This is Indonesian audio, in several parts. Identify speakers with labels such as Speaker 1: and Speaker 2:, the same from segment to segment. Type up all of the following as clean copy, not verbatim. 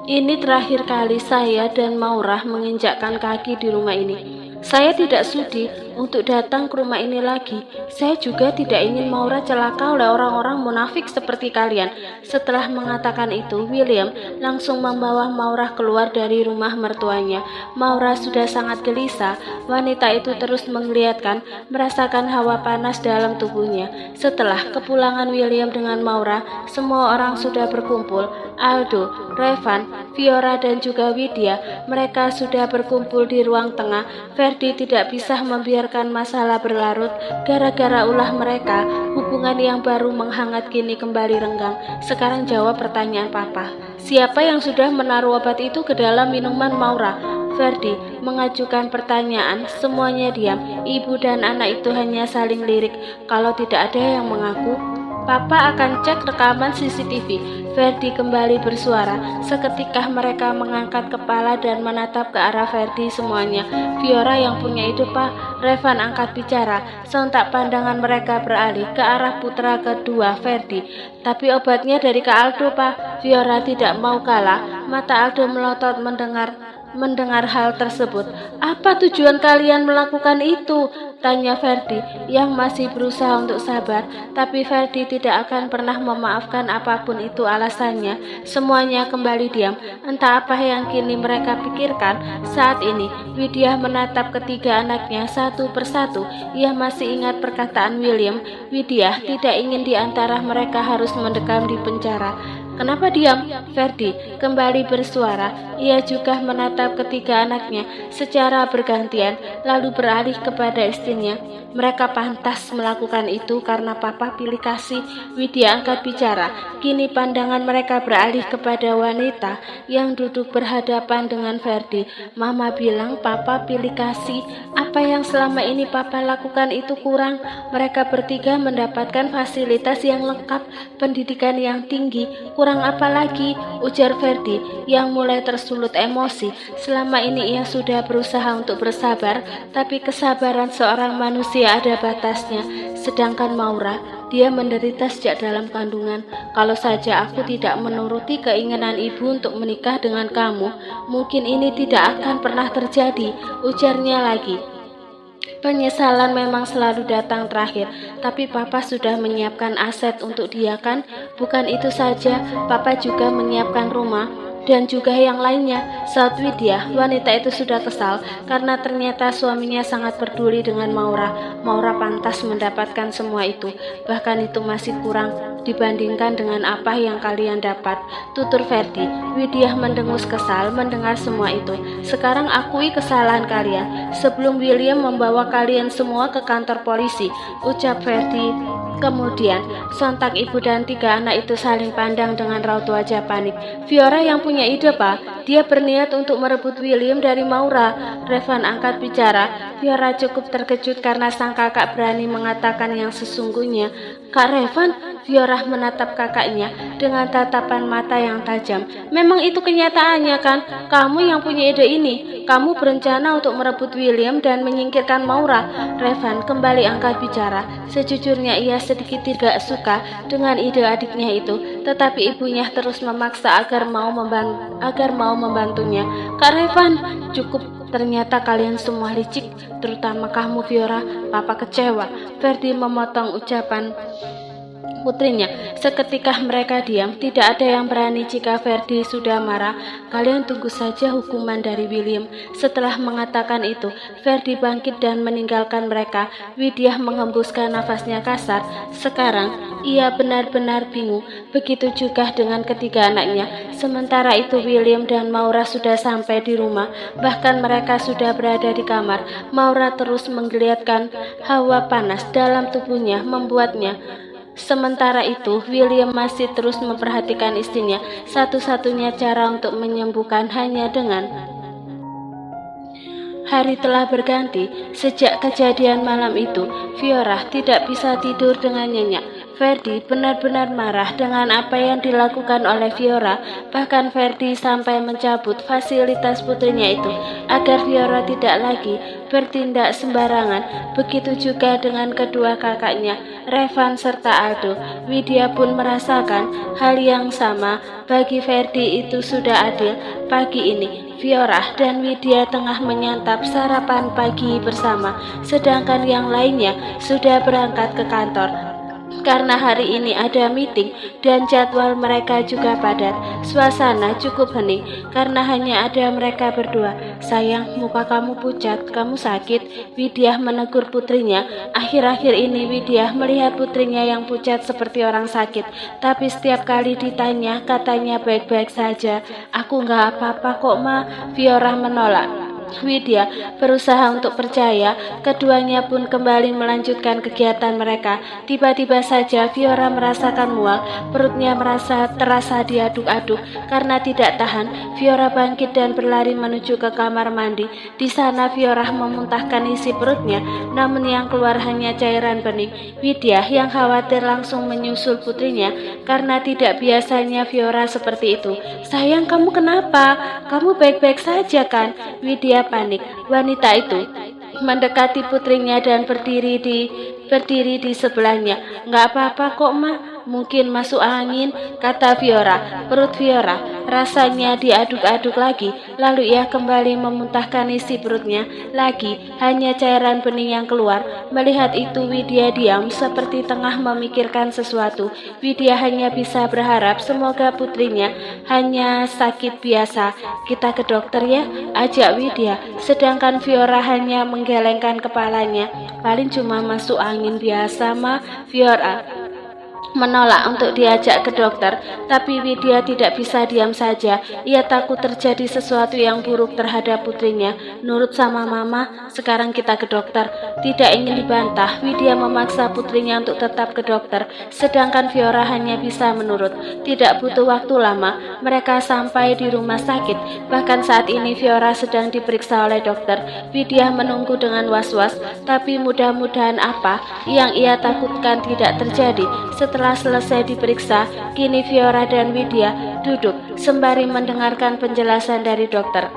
Speaker 1: Ini terakhir kali saya dan Maurah menginjakkan kaki di rumah ini. Saya tidak sudi untuk datang ke rumah ini lagi. Saya juga tidak ingin Maura celaka oleh orang-orang munafik seperti kalian. Setelah mengatakan itu, William langsung membawa Maura keluar dari rumah mertuanya. Maura sudah sangat gelisah. Wanita itu terus menggeliatkan, merasakan hawa panas dalam tubuhnya. Setelah kepulangan William dengan Maura, semua orang sudah berkumpul. Aldo, Revan, Fiora dan juga Widya, mereka sudah berkumpul di ruang tengah. Ferdi tidak bisa membiarkan masalah berlarut. Gara-gara ulah mereka, hubungan yang baru menghangat kini kembali renggang. Sekarang jawab pertanyaan Papa. Siapa yang sudah menaruh obat itu ke dalam minuman Maura? Ferdi mengajukan pertanyaan. Semuanya diam. Ibu dan anak itu hanya saling lirik. Kalau tidak ada yang mengaku, Papa akan cek rekaman CCTV. Ferdi kembali bersuara. Seketika mereka mengangkat kepala dan menatap ke arah Ferdi semuanya. Fiora yang punya ide, Pak. Revan angkat bicara. Sontak pandangan mereka beralih ke arah putra kedua Ferdi. Tapi obatnya dari Kak Aldo, Pak. Fiora tidak mau kalah. Mata Aldo melotot mendengar hal tersebut. Apa tujuan kalian melakukan itu? Tanya Ferdi yang masih berusaha untuk sabar. Tapi Ferdi tidak akan pernah memaafkan apapun itu alasannya. Semuanya kembali diam. Entah apa yang kini mereka pikirkan. Saat ini Widya menatap ketiga anaknya satu persatu. Ia masih ingat perkataan William. Widya tidak ingin di antara mereka harus mendekam di penjara. Kenapa diam? Ferdi kembali bersuara. Ia juga menatap ketiga anaknya secara bergantian, lalu beralih kepada istrinya. Mereka pantas melakukan itu karena Papa pilih kasih. Widya angkat bicara. Kini pandangan mereka beralih kepada wanita yang duduk berhadapan dengan Ferdi. Mama bilang Papa pilih kasih. Apa yang selama ini Papa lakukan itu kurang. Mereka bertiga mendapatkan fasilitas yang lengkap, pendidikan yang tinggi. Kurang apa lagi? Ujar Ferdi yang mulai tersulut emosi. Selama ini ia sudah berusaha untuk bersabar, tapi kesabaran seorang manusia ada batasnya. Sedangkan Maura, dia menderita sejak dalam kandungan. Kalau saja aku tidak menuruti keinginan ibu untuk menikah dengan kamu, mungkin ini tidak akan pernah terjadi, ujarnya lagi. Penyesalan memang selalu datang terakhir, tapi Papa sudah menyiapkan aset untuk dia kan? Bukan itu saja, Papa juga menyiapkan rumah dan juga yang lainnya. Saat Widya, wanita itu sudah kesal karena ternyata suaminya sangat peduli dengan Maura. Maura pantas mendapatkan semua itu, bahkan itu masih kurang dibandingkan dengan apa yang kalian dapat, tutur Ferdi. Widya mendengus kesal mendengar semua itu. Sekarang akui kesalahan kalian sebelum William membawa kalian semua ke kantor polisi, ucap Ferdi. Kemudian, sontak ibu dan tiga anak itu saling pandang dengan raut wajah panik. Fiora yang punya ide, Pak. Dia berniat untuk merebut William dari Maura. Revan angkat bicara. Fiora cukup terkejut karena sang kakak berani mengatakan yang sesungguhnya. Kak Revan, Fiora menatap kakaknya dengan tatapan mata yang tajam. Memang itu kenyataannya kan? Kamu yang punya ide ini. Kamu berencana untuk merebut William dan menyingkirkan Maura. Revan kembali angkat bicara. Sejujurnya ia sedikit tidak suka dengan ide adiknya itu, tetapi ibunya terus memaksa agar mau membantunya. Kak Revan, cukup. Ternyata kalian semua licik, terutama kamu Fiora. Papa kecewa. Ferdi memotong ucapan putrinya. Seketika mereka diam. Tidak ada yang berani jika Ferdi sudah marah. Kalian tunggu saja hukuman dari William. Setelah mengatakan itu, Ferdi bangkit dan meninggalkan mereka. Widya menghembuskan nafasnya kasar. Sekarang ia benar-benar bingung. Begitu juga dengan ketiga anaknya. Sementara itu William dan Maura sudah sampai di rumah. Bahkan mereka sudah berada di kamar. Maura terus menggeliatkan hawa panas dalam tubuhnya membuatnya. Sementara itu, William masih terus memperhatikan istrinya. Satu-satunya cara untuk menyembuhkan hanya dengan hari telah berganti. Sejak kejadian malam itu, Fiora tidak bisa tidur dengan nyenyak. Ferdi benar-benar marah dengan apa yang dilakukan oleh Fiora. Bahkan Ferdi sampai mencabut fasilitas putrinya itu agar Fiora tidak lagi bertindak sembarangan. Begitu juga dengan kedua kakaknya, Revan serta Aldo. Widya pun merasakan hal yang sama. Bagi Ferdi itu sudah adil. Pagi ini Fiora dan Widya tengah menyantap sarapan pagi bersama, sedangkan yang lainnya sudah berangkat ke kantor. Karena hari ini ada meeting dan jadwal mereka juga padat. Suasana cukup hening karena hanya ada mereka berdua. Sayang, muka kamu pucat, kamu sakit? Widya menegur putrinya. Akhir-akhir ini Widya melihat putrinya yang pucat seperti orang sakit. Tapi setiap kali ditanya katanya baik-baik saja. Aku nggak apa-apa kok ma. Fiora menolak. Widya berusaha untuk percaya. Keduanya pun kembali melanjutkan kegiatan mereka. Tiba-tiba saja Fiora merasakan mual. Perutnya terasa diaduk-aduk. Karena tidak tahan, Fiora bangkit dan berlari menuju ke kamar mandi. Di sana Fiora memuntahkan isi perutnya, namun yang keluar hanya cairan bening. Widya yang khawatir langsung menyusul putrinya karena tidak biasanya Fiora seperti itu. Sayang, kamu kenapa? Kamu baik-baik saja kan? Widya panik. Wanita itu mendekati putrinya dan berdiri di sebelahnya. Nggak apa-apa kok ma, mungkin masuk angin, kata Fiora. Perut Fiora rasanya diaduk-aduk lagi, lalu ia kembali memuntahkan isi perutnya lagi, hanya cairan bening yang keluar. Melihat itu Widya diam seperti tengah memikirkan sesuatu. Widya hanya bisa berharap semoga putrinya hanya sakit biasa. Kita ke dokter ya, ajak Widya. Sedangkan Fiora hanya menggelengkan kepalanya. Paling cuma masuk angin biasa ma. Fiora menolak untuk diajak ke dokter, tapi Widya tidak bisa diam saja. Ia takut terjadi sesuatu yang buruk terhadap putrinya. Nurut sama mama, sekarang kita ke dokter. Tidak ingin dibantah, Widya memaksa putrinya untuk tetap ke dokter, sedangkan Fiora hanya bisa menurut. Tidak butuh waktu lama, mereka sampai di rumah sakit. Bahkan saat ini Fiora sedang diperiksa oleh dokter. Widya menunggu dengan was-was, tapi mudah-mudahan apa yang ia takutkan tidak terjadi. Setelah selesai diperiksa, kini Fiora dan Widya duduk sembari mendengarkan penjelasan dari dokter.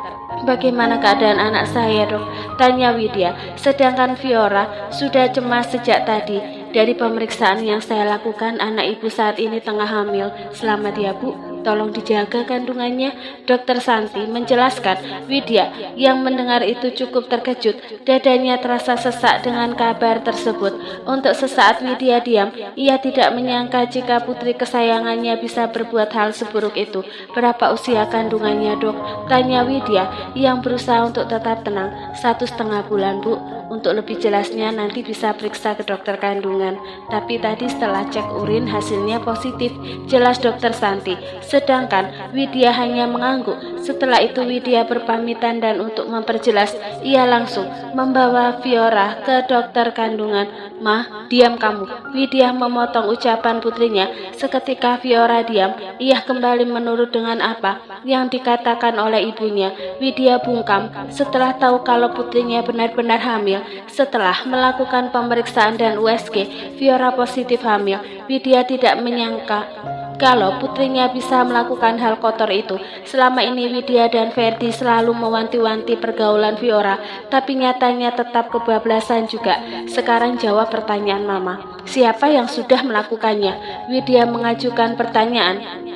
Speaker 1: Bagaimana keadaan anak saya dok? Tanya Widya. Sedangkan Fiora sudah cemas sejak tadi. Dari pemeriksaan yang saya lakukan, anak ibu saat ini tengah hamil. Selamat ya bu, tolong dijaga kandungannya, Dokter Santi menjelaskan. Widya yang mendengar itu cukup terkejut. Dadanya terasa sesak dengan kabar tersebut. Untuk sesaat Widya diam. Ia tidak menyangka jika putri kesayangannya bisa berbuat hal seburuk itu. Berapa usia kandungannya dok? Tanya Widya yang berusaha untuk tetap tenang. 1,5 bulan bu. Untuk lebih jelasnya nanti bisa periksa ke dokter kandungan. Tapi tadi setelah cek urin hasilnya positif, jelas Dokter Santi. Sedangkan Widya hanya mengangguk. Setelah itu Widya berpamitan dan untuk memperjelas, ia langsung membawa Fiora ke dokter kandungan. Mah, diam kamu. Widya memotong ucapan putrinya. Seketika Fiora diam, ia kembali menurut dengan apa yang dikatakan oleh ibunya. Widya bungkam setelah tahu kalau putrinya benar-benar hamil. Setelah melakukan pemeriksaan dan USG, Fiora positif hamil. Widya tidak menyangka kalau putrinya bisa melakukan hal kotor itu. Selama ini Widya dan Ferdi selalu mewanti-wanti pergaulan Fiora, tapi nyatanya tetap kebablasan juga. Sekarang jawab pertanyaan mama. Siapa yang sudah melakukannya? Widya mengajukan pertanyaan.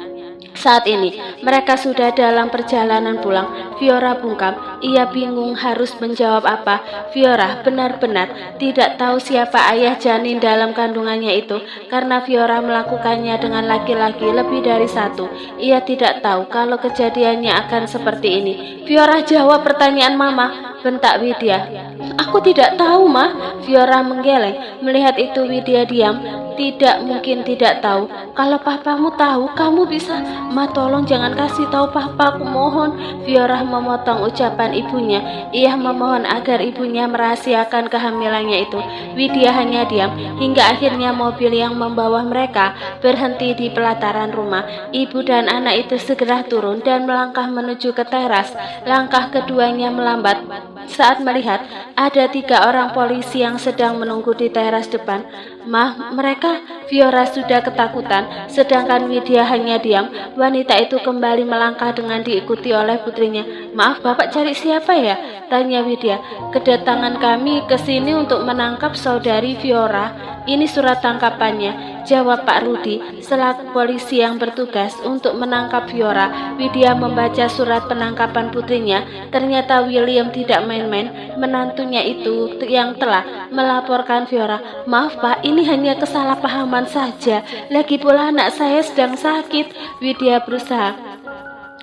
Speaker 1: Saat ini, mereka sudah dalam perjalanan pulang. Fiora bungkam. Ia bingung harus menjawab apa. Fiora benar-benar tidak tahu siapa ayah janin dalam kandungannya itu, karena Fiora melakukannya dengan laki-laki lebih dari satu. Ia tidak tahu kalau kejadiannya akan seperti ini. Fiora jawab pertanyaan mama, bentak Widya. Aku tidak tahu ma. Fiora menggeleng. Melihat itu Widya diam. Tidak mungkin tidak tahu. Kalau papamu tahu, kamu bisa. Ma, tolong jangan kasih tahu papa, aku mohon. Fiora memotong ucapan ibunya. Ia memohon agar ibunya merahasiakan kehamilannya itu. Widya hanya diam hingga akhirnya mobil yang membawa mereka berhenti di pelataran rumah. Ibu dan anak itu segera turun dan melangkah menuju ke teras. Langkah keduanya melambat saat melihat ada 3 orang polisi yang sedang menunggu di teras depan. Mereka. Fiora sudah ketakutan, sedangkan Widya hanya diam. Wanita itu kembali melangkah dengan diikuti oleh putrinya. Maaf, Bapak cari siapa ya? Tanya Widya. Kedatangan kami ke sini untuk menangkap saudari Fiora. Ini surat tangkapannya, jawab Pak Rudi selaku polisi yang bertugas untuk menangkap Fiora. Widya membaca surat penangkapan putrinya. Ternyata William tidak main-main, menantunya itu yang telah melaporkan Fiora. Maaf Pak, ini hanya kesalahpahaman saja. Lagi pula anak saya sedang sakit. Widya berusaha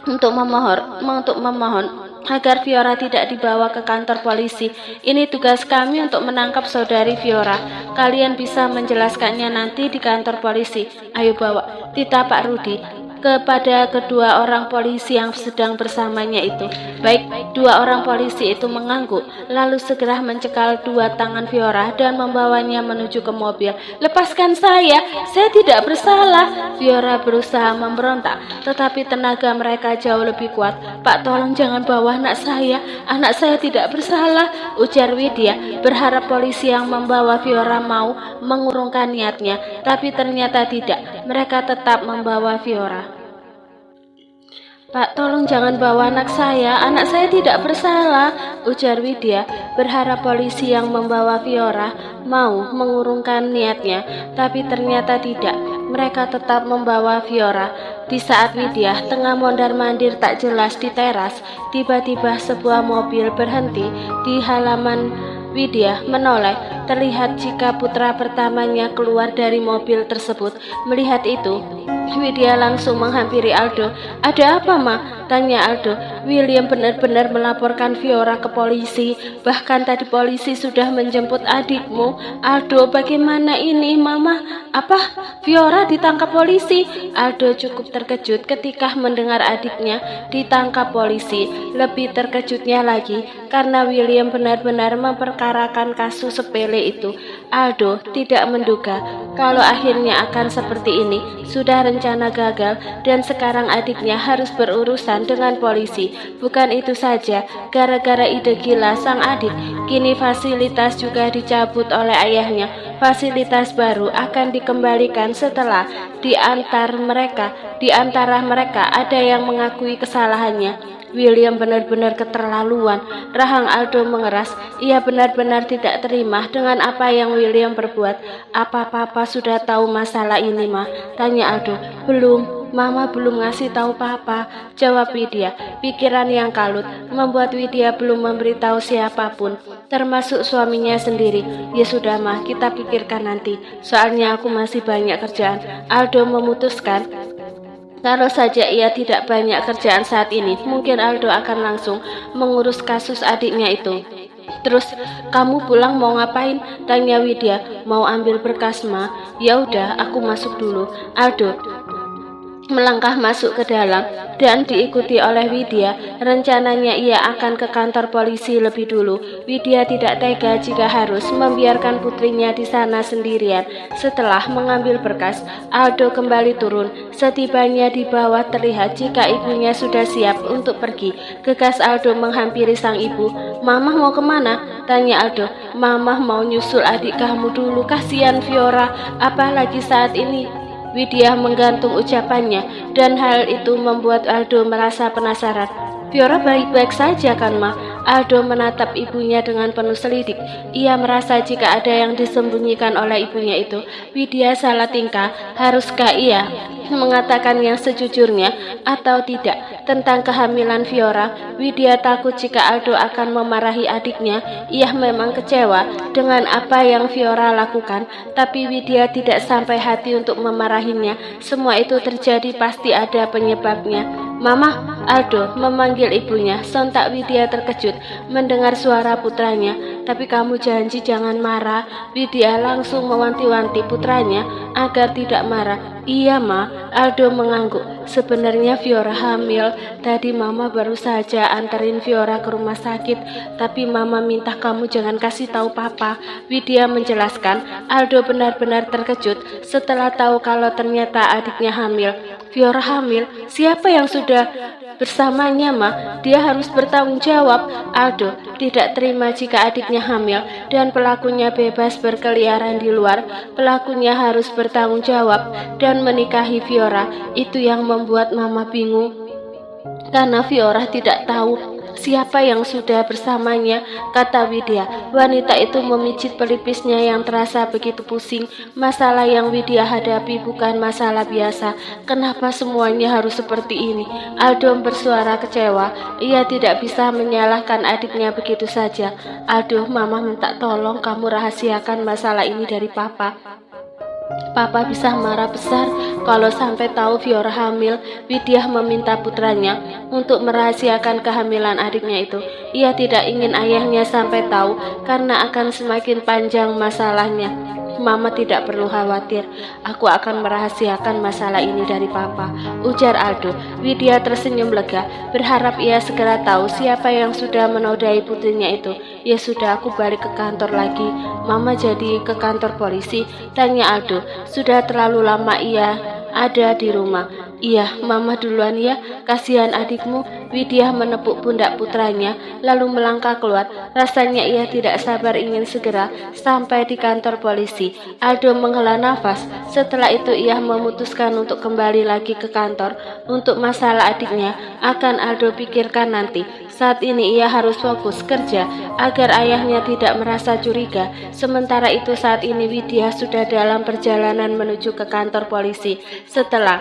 Speaker 1: untuk memohon agar Fiora tidak dibawa ke kantor polisi. Ini tugas kami untuk menangkap saudari Fiora. Kalian bisa menjelaskannya nanti di kantor polisi. Ayo bawa, titah Pak Rudi kepada kedua orang polisi yang sedang bersamanya itu. Baik, dua orang polisi itu mengangguk, lalu segera mencekal dua tangan Fiora dan membawanya menuju ke mobil. Lepaskan saya tidak bersalah. Fiora berusaha memberontak, tetapi tenaga mereka jauh lebih kuat. Pak, tolong jangan bawa anak saya tidak bersalah, ujar Widya, berharap polisi yang membawa Fiora mau mengurungkan niatnya, tapi ternyata tidak. Mereka tetap membawa Fiora. Pak, tolong jangan bawa anak saya tidak bersalah, ujar Widya, berharap polisi yang membawa Fiora mau mengurungkan niatnya, tapi ternyata tidak. Mereka tetap membawa Fiora. Di saat Widya tengah mondar-mandir tak jelas di teras, tiba-tiba sebuah mobil berhenti di halaman. Widya menoleh, terlihat jika putra pertamanya keluar dari mobil tersebut. Melihat itu, Widya langsung menghampiri Aldo. Ada apa, Ma? Tanya Aldo. William benar-benar melaporkan Fiora ke polisi. Bahkan tadi polisi sudah menjemput adikmu. Aldo, bagaimana ini, Mama? Apa? Fiora ditangkap polisi? Aldo cukup terkejut ketika mendengar adiknya ditangkap polisi. Lebih terkejutnya lagi karena William benar-benar memperkarakan kasus sepele itu. Aldo tidak menduga kalau akhirnya akan seperti ini. Sudah rencana gagal dan sekarang adiknya harus berurusan dengan polisi. Bukan itu saja, gara-gara ide gila sang adik, kini fasilitas juga dicabut oleh ayahnya. Fasilitas baru akan dikembalikan setelah di antara mereka ada yang mengakui kesalahannya. William benar-benar keterlaluan. Rahang Aldo mengeras. Ia benar-benar tidak terima dengan apa yang William perbuat. Apa Papa sudah tahu masalah ini, Ma? Tanya Aldo. Belum, Mama belum ngasih tahu Papa, jawab Widya. Pikiran yang kalut membuat Widya belum memberitahu siapapun, termasuk suaminya sendiri. Ya sudah, Ma, kita pikirkan nanti. Soalnya aku masih banyak kerjaan. Aldo memutuskan kalau saja ia tidak banyak kerjaan saat ini, mungkin Aldo akan langsung mengurus kasus adiknya itu. Terus kamu pulang mau ngapain? Tanya Widya. Mau ambil berkas, Ma. Ya udah, aku masuk dulu. Aldo melangkah masuk ke dalam dan diikuti oleh Widya. Rencananya ia akan ke kantor polisi lebih dulu. Widya tidak tega jika harus membiarkan putrinya di sana sendirian. Setelah mengambil berkas, Aldo kembali turun. Setibanya di bawah terlihat jika ibunya sudah siap untuk pergi. Gegas Aldo menghampiri sang ibu. Mama mau kemana? Tanya Aldo. Mama mau nyusul adik kamu dulu, kasihan Fiora, apalagi saat ini. Widya menggantung ucapannya, dan hal itu membuat Aldo merasa penasaran. Fiora baik-baik saja kan, Ma? Aldo menatap ibunya dengan penuh selidik. Ia merasa jika ada yang disembunyikan oleh ibunya itu. Widya salah tingkah. Haruskah ia mengatakan yang sejujurnya atau tidak tentang kehamilan Fiora? Widya takut jika Aldo akan memarahi adiknya. Ia memang kecewa dengan apa yang Fiora lakukan, tapi Widya tidak sampai hati untuk memarahinya. Semua itu terjadi pasti ada penyebabnya. Mama, Aldo memanggil ibunya. Sontak Widya terkejut mendengar suara putranya. Tapi kamu janji jangan marah. Widya langsung mewanti-wanti putranya agar tidak marah. Iya, Ma. Aldo mengangguk. Sebenarnya Fiora hamil. Tadi Mama baru saja anterin Fiora ke rumah sakit, tapi Mama minta kamu jangan kasih tahu Papa. Widya menjelaskan. Aldo benar-benar terkejut setelah tahu kalau ternyata adiknya hamil. Fiora hamil, siapa yang sudah bersamanya, Ma? Dia harus bertanggung jawab. Aldo tidak terima jika adiknya hamil dan pelakunya bebas berkeliaran di luar. Pelakunya harus bertanggung jawab dan menikahi Fiora. Itu yang membuat Mama bingung, karena Fiora tidak tahu siapa yang sudah bersamanya, kata Widya. Wanita itu memijit pelipisnya yang terasa begitu pusing. Masalah yang Widya hadapi bukan masalah biasa. Kenapa semuanya harus seperti ini? Aldo bersuara kecewa. Ia tidak bisa menyalahkan adiknya begitu saja. Aldo, Mama minta tolong kamu rahasiakan masalah ini dari Papa. Papa bisa marah besar kalau sampai tahu Fiora hamil. Widya meminta putranya untuk merahasiakan kehamilan adiknya itu. Ia tidak ingin ayahnya sampai tahu karena akan semakin panjang masalahnya. Mama tidak perlu khawatir, aku akan merahasiakan masalah ini dari Papa, ujar Aldo. Widya tersenyum lega, berharap ia segera tahu siapa yang sudah menodai putrinya itu. Ya sudah, aku balik ke kantor lagi. Mama jadi ke kantor polisi, tanya Aldo. Sudah terlalu lama ia ada di rumah. Iya, Mama duluan ya, kasihan adikmu. Widya menepuk pundak putranya, lalu melangkah keluar. Rasanya ia tidak sabar ingin segera sampai di kantor polisi. Aldo menghela nafas. Setelah itu ia memutuskan untuk kembali lagi ke kantor. Untuk masalah adiknya akan Aldo pikirkan nanti. Saat ini ia harus fokus kerja agar ayahnya tidak merasa curiga. Sementara itu saat ini Widya sudah dalam perjalanan menuju ke kantor polisi. Setelah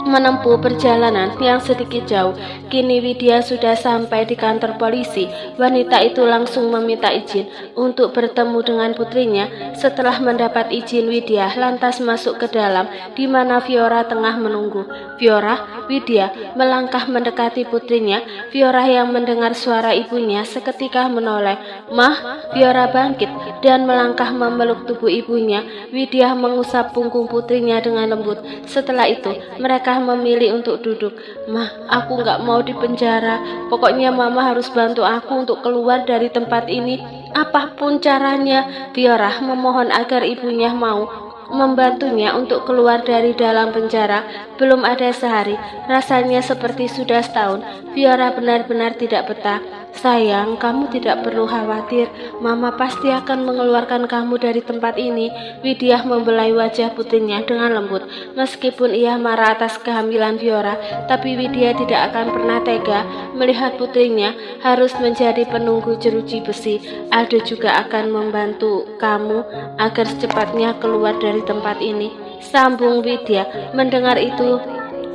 Speaker 1: menempuh perjalanan yang sedikit jauh, kini Widya sudah sampai di kantor polisi. Wanita itu langsung meminta izin untuk bertemu dengan putrinya. Setelah mendapat izin, Widya lantas masuk ke dalam, di mana Fiora tengah menunggu. Fiora, Widya melangkah mendekati putrinya. Fiora yang mendengar suara ibunya seketika menoleh. Mah, Fiora bangkit dan melangkah memeluk tubuh ibunya. Widya mengusap punggung putrinya dengan lembut. Setelah itu, mereka memilih untuk duduk. Mah, aku nggak mau di penjara. Pokoknya Mama harus bantu aku untuk keluar dari tempat ini. Apapun caranya. Fiora memohon agar ibunya mau membantunya untuk keluar dari dalam penjara. Belum ada sehari, rasanya seperti sudah setahun. Fiora benar-benar tidak betah. Sayang, kamu tidak perlu khawatir. Mama pasti akan mengeluarkan kamu dari tempat ini. Widya membelai wajah putrinya dengan lembut. Meskipun ia marah atas kehamilan Fiora, tapi Widya tidak akan pernah tega melihat putrinya harus menjadi penunggu jeruji besi. Aldo juga akan membantu kamu agar secepatnya keluar dari tempat ini, sambung Widya. Mendengar itu,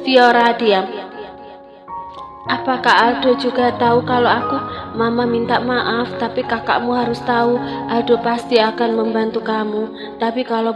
Speaker 1: Fiora diam. Apakah Aldo juga tahu kalau aku? Mama minta maaf, tapi kakakmu harus tahu. Aldo pasti akan membantu kamu. Tapi kalau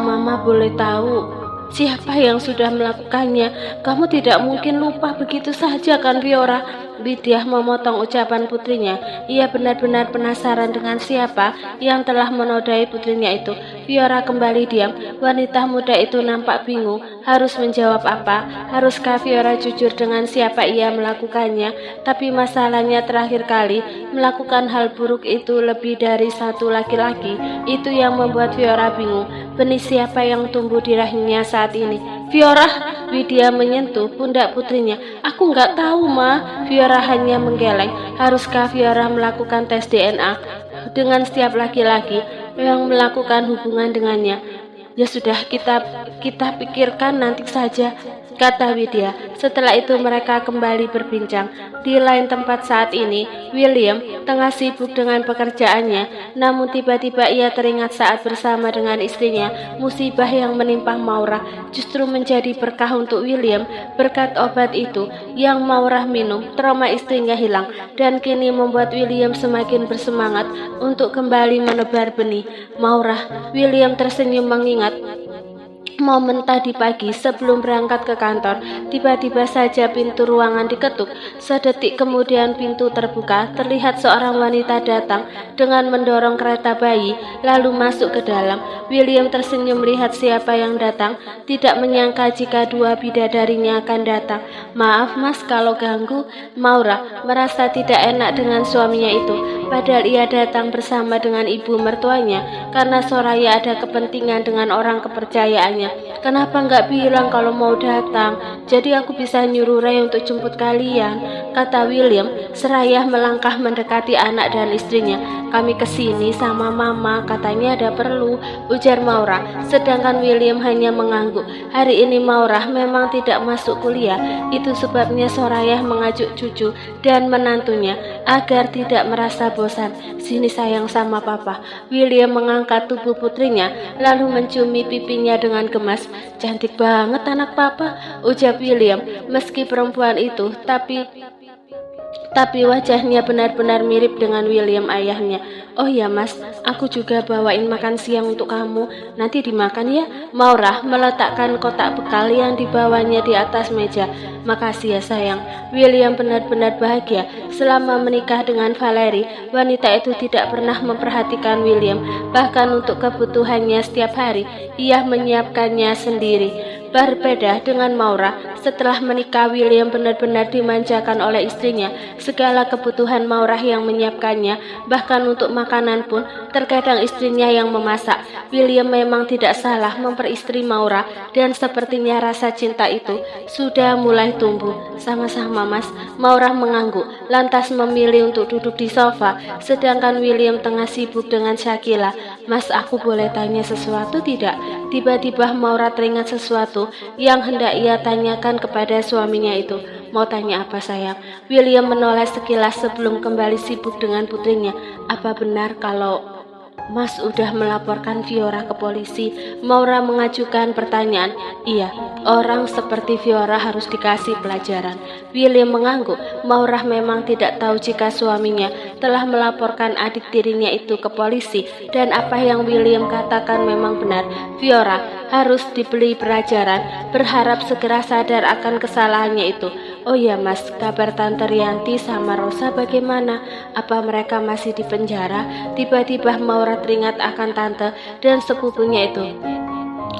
Speaker 1: Mama boleh tahu siapa yang sudah melakukannya, kamu tidak mungkin lupa begitu saja kan, Fiora? Widya memotong ucapan putrinya. Ia benar-benar penasaran dengan siapa yang telah menodai putrinya itu. Fiora kembali diam. Wanita muda itu nampak bingung harus menjawab apa. Haruskah Fiora jujur dengan siapa ia melakukannya? Tapi masalahnya terakhir kali melakukan hal buruk itu lebih dari satu laki-laki. Itu yang membuat Fiora bingung. Benih siapa yang tumbuh di rahimnya saat ini? Fiora, Widya menyentuh pundak putrinya. Aku nggak tahu, Ma. Fiora hanya menggeleng. Haruskah Fiora melakukan tes DNA dengan setiap laki-laki yang melakukan hubungan dengannya? Ya sudah, kita pikirkan nanti saja, kata Widya. Setelah itu mereka kembali berbincang. Di lain tempat saat ini, William tengah sibuk dengan pekerjaannya. Namun tiba-tiba ia teringat saat bersama dengan istrinya, musibah yang menimpa Maura justru menjadi berkah untuk William. Berkat obat itu yang Maura minum, trauma istrinya hilang, dan kini membuat William semakin bersemangat untuk kembali menebar benih. Maura, William tersenyum mengingat momen tadi pagi sebelum berangkat ke kantor. Tiba-tiba saja pintu ruangan diketuk. Sedetik kemudian pintu terbuka. Terlihat seorang wanita datang dengan mendorong kereta bayi lalu masuk ke dalam. William tersenyum melihat siapa yang datang. Tidak menyangka jika dua bidadarinya akan datang. Maaf Mas kalau ganggu. Maura merasa tidak enak dengan suaminya itu, padahal ia datang bersama dengan ibu mertuanya karena Soraya ada kepentingan dengan orang kepercayaannya. bertanya, "Kenapa nggak bilang kalau mau datang? Jadi aku bisa nyuruh Ray untuk jemput kalian," kata William seraya melangkah mendekati anak dan istrinya. "Kami kesini sama Mama, katanya ada perlu," ujar Maura, sedangkan William hanya mengangguk. Hari ini Maura memang tidak masuk kuliah, itu sebabnya Soraya mengajak cucu dan menantunya agar tidak merasa bosan. "Sini sayang sama Papa." William mengangkat tubuh putrinya lalu menciumi pipinya dengan gemas. "Cantik banget anak Papa," ujar William. Meski perempuan itu, tapi wajahnya benar-benar mirip dengan William ayahnya. "Oh ya Mas, aku juga bawain makan siang untuk kamu. Nanti dimakan ya." Maura meletakkan kotak bekal yang dibawanya di atas meja. "Makasih ya sayang." William benar-benar bahagia selama menikah dengan Valerie. Wanita itu tidak pernah memperhatikan William, bahkan untuk kebutuhannya setiap hari ia menyiapkannya sendiri. Berbeda dengan Maura, setelah menikah William benar-benar dimanjakan oleh istrinya. Segala kebutuhan Maura yang menyiapkannya, bahkan untuk makanan pun terkadang istrinya yang memasak. William memang tidak salah memperistri Maura, dan sepertinya rasa cinta itu sudah mulai tumbuh. "Sama-sama Mas." Maura mengangguk, lantas memilih untuk duduk di sofa, sedangkan William tengah sibuk dengan Shakila. "Mas, aku boleh tanya sesuatu tidak?" Tiba-tiba Maura teringat sesuatu yang hendak ia tanyakan kepada suaminya itu. "Mau tanya apa sayang?" William menoleh sekilas sebelum kembali sibuk dengan putrinya. "Apa benar kalau Mas udah melaporkan Fiora ke polisi?" Maura mengajukan pertanyaan. "Iya, orang seperti Fiora harus dikasih pelajaran." William mengangguk. Maura memang tidak tahu jika suaminya telah melaporkan adik tirinya itu ke polisi, dan apa yang William katakan memang benar. Fiora harus diberi pelajaran, berharap segera sadar akan kesalahannya itu. "Oh ya Mas, kabar Tante Rianti sama Rosa bagaimana? Apa mereka masih di penjara?" Tiba-tiba Maura teringat akan tante dan sepupunya itu.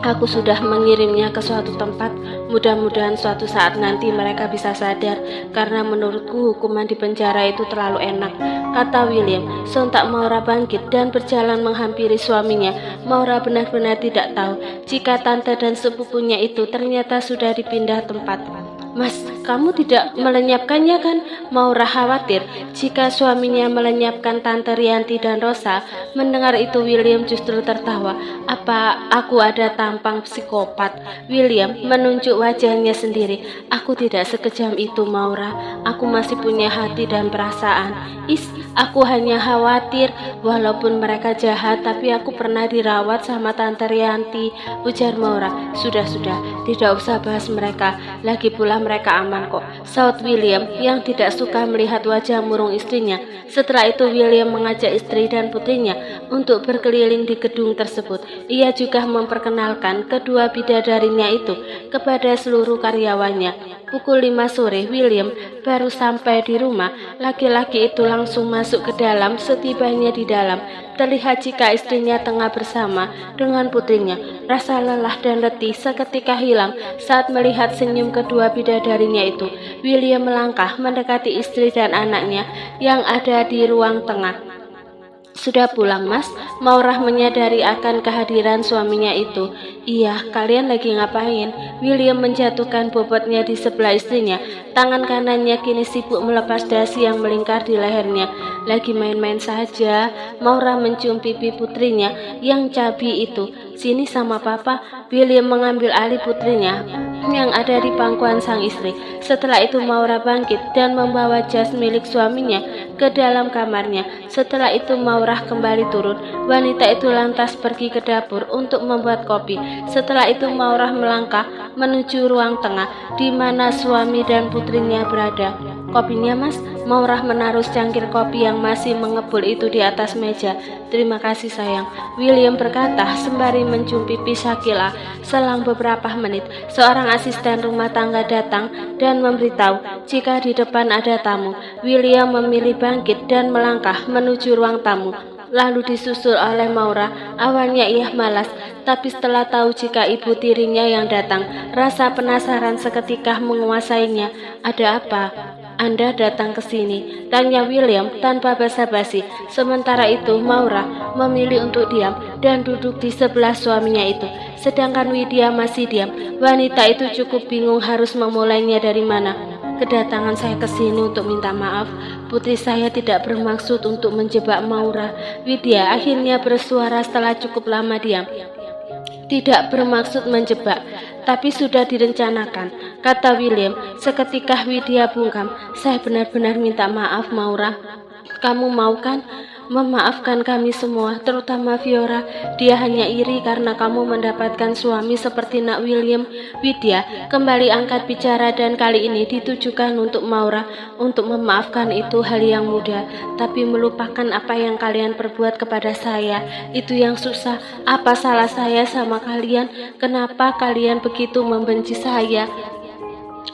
Speaker 1: "Aku sudah mengirimnya ke suatu tempat. Mudah-mudahan suatu saat nanti mereka bisa sadar, karena menurutku hukuman di penjara itu terlalu enak," kata William. Sontak Maura bangkit dan berjalan menghampiri suaminya. Maura benar-benar tidak tahu jika tante dan sepupunya itu ternyata sudah dipindah tempat. "Mas, kamu tidak melenyapkannya kan?" Maura khawatir jika suaminya melenyapkan Tante Rianti dan Rosa. Mendengar itu William justru tertawa. "Apa aku ada tampang psikopat?" William menunjuk wajahnya sendiri. "Aku tidak sekejam itu Maura. Aku masih punya hati dan perasaan." Aku hanya khawatir. Walaupun mereka jahat, tapi aku pernah dirawat sama Tante Rianti," ujar Maura. Sudah, tidak usah bahas mereka. Lagi pula mereka aman kok," saut William yang tidak suka melihat wajah murung istrinya. Setelah itu William mengajak istri dan putrinya untuk berkeliling di gedung tersebut. Ia juga memperkenalkan kedua bidadarinya itu kepada seluruh karyawannya. Pukul 5 sore, William baru sampai di rumah. Laki-laki itu langsung masuk ke dalam. Setibanya di dalam, terlihat jika istrinya tengah bersama dengan putrinya. Rasa lelah dan letih seketika hilang saat melihat senyum kedua bidadarinya itu. William melangkah mendekati istri dan anaknya yang ada di ruang tengah. "Sudah pulang Mas?" Maura menyadari akan kehadiran suaminya itu. "Iya, kalian lagi ngapain?" William menjatuhkan bobotnya di sebelah istrinya. Tangan kanannya kini sibuk melepas dasi yang melingkar di lehernya. "Lagi main-main saja." Maura mencium pipi putrinya yang cabi itu. "Sini sama Papa." William mengambil alih putrinya yang ada di pangkuan sang istri. Setelah itu Maura bangkit dan membawa jas milik suaminya ke dalam kamarnya. Setelah itu Maura kembali turun. Wanita itu lantas pergi ke dapur untuk membuat kopi. Setelah itu Maura melangkah menuju ruang tengah di mana suami dan putrinya berada. "Kopinya Mas." Maura menaruh secangkir kopi yang masih mengepul itu di atas meja. "Terima kasih sayang," William berkata sembari mencium pipi Shakila. Selang beberapa menit, seorang asisten rumah tangga datang dan memberitahu jika di depan ada tamu. William memilih bangkit dan melangkah menuju ruang tamu, lalu disusul oleh Maura. Awalnya ia malas, tapi setelah tahu jika ibu tirinya yang datang, rasa penasaran seketika menguasainya. "Ada apa?" Anda datang ke sini?" tanya William tanpa basa-basi. Sementara itu Maura memilih untuk diam dan duduk di sebelah suaminya itu. Sedangkan Widya masih diam. Wanita itu cukup bingung harus memulainya dari mana. "Kedatangan saya ke sini untuk minta maaf. Putri saya tidak bermaksud untuk menjebak Maura." Widya akhirnya bersuara setelah cukup lama diam. "Tidak bermaksud menjebak, tapi sudah direncanakan," kata William. Seketika Widya bungkam. "Saya benar-benar minta maaf, Maura. Kamu mau kan memaafkan kami semua, terutama Fiora. Dia hanya iri karena kamu mendapatkan suami seperti Nak William." Widya kembali angkat bicara dan kali ini ditujukan untuk Maura. "Untuk memaafkan itu hal yang mudah, tapi melupakan apa yang kalian perbuat kepada saya, itu yang susah. Apa salah saya sama kalian? Kenapa kalian begitu membenci saya?"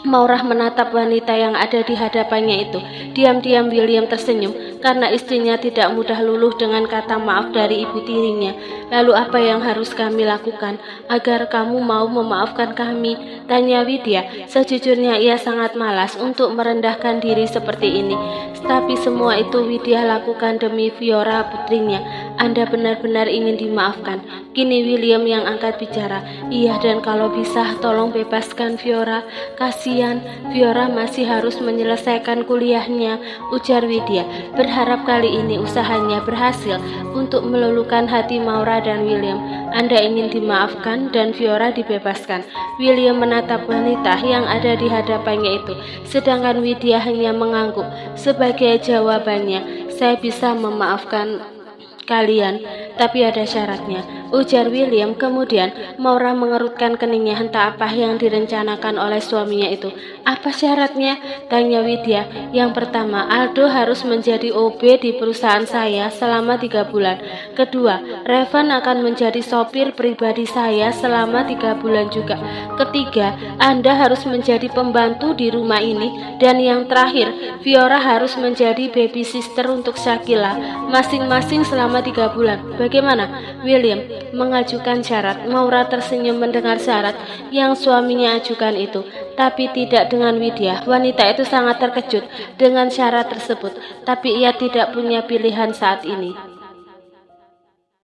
Speaker 1: Maura menatap wanita yang ada di hadapannya itu. Diam-diam William tersenyum karena istrinya tidak mudah luluh dengan kata maaf dari ibu tirinya. "Lalu apa yang harus kami lakukan agar kamu mau memaafkan kami?" tanya Widya. Sejujurnya ia sangat malas untuk merendahkan diri seperti ini. Tapi semua itu Widya lakukan demi Fiora putrinya. "Anda benar-benar ingin dimaafkan?" Kini William yang angkat bicara. "Iya, dan kalau bisa tolong bebaskan Fiora. Kasihan, Fiora masih harus menyelesaikan kuliahnya," ujar Widya. Berharap kali ini usahanya berhasil untuk meluluhkan hati Maura dan William. "Anda ingin dimaafkan dan Fiora dibebaskan?" William menatap wanita yang ada di hadapannya itu, sedangkan Widya hanya mengangguk. Sebagai jawabannya, "Saya bisa memaafkan kalian, tapi ada syaratnya," ujar William. Kemudian Maura mengerutkan keningnya, entah apa yang direncanakan oleh suaminya itu. "Apa syaratnya?" tanya Widya. "Yang pertama, Aldo harus menjadi OB di perusahaan saya selama 3 bulan. Kedua, Revan akan menjadi sopir pribadi saya selama 3 bulan juga. Ketiga, Anda harus menjadi pembantu di rumah ini. Dan yang terakhir, Fiora harus menjadi baby sister untuk Shakila, masing-masing selama 3 bulan. Bagaimana?" William mengajukan syarat. Maura tersenyum mendengar syarat yang suaminya ajukan itu, tapi tidak dengan Widya. Wanita itu sangat terkejut dengan syarat tersebut, tapi ia tidak punya pilihan saat ini.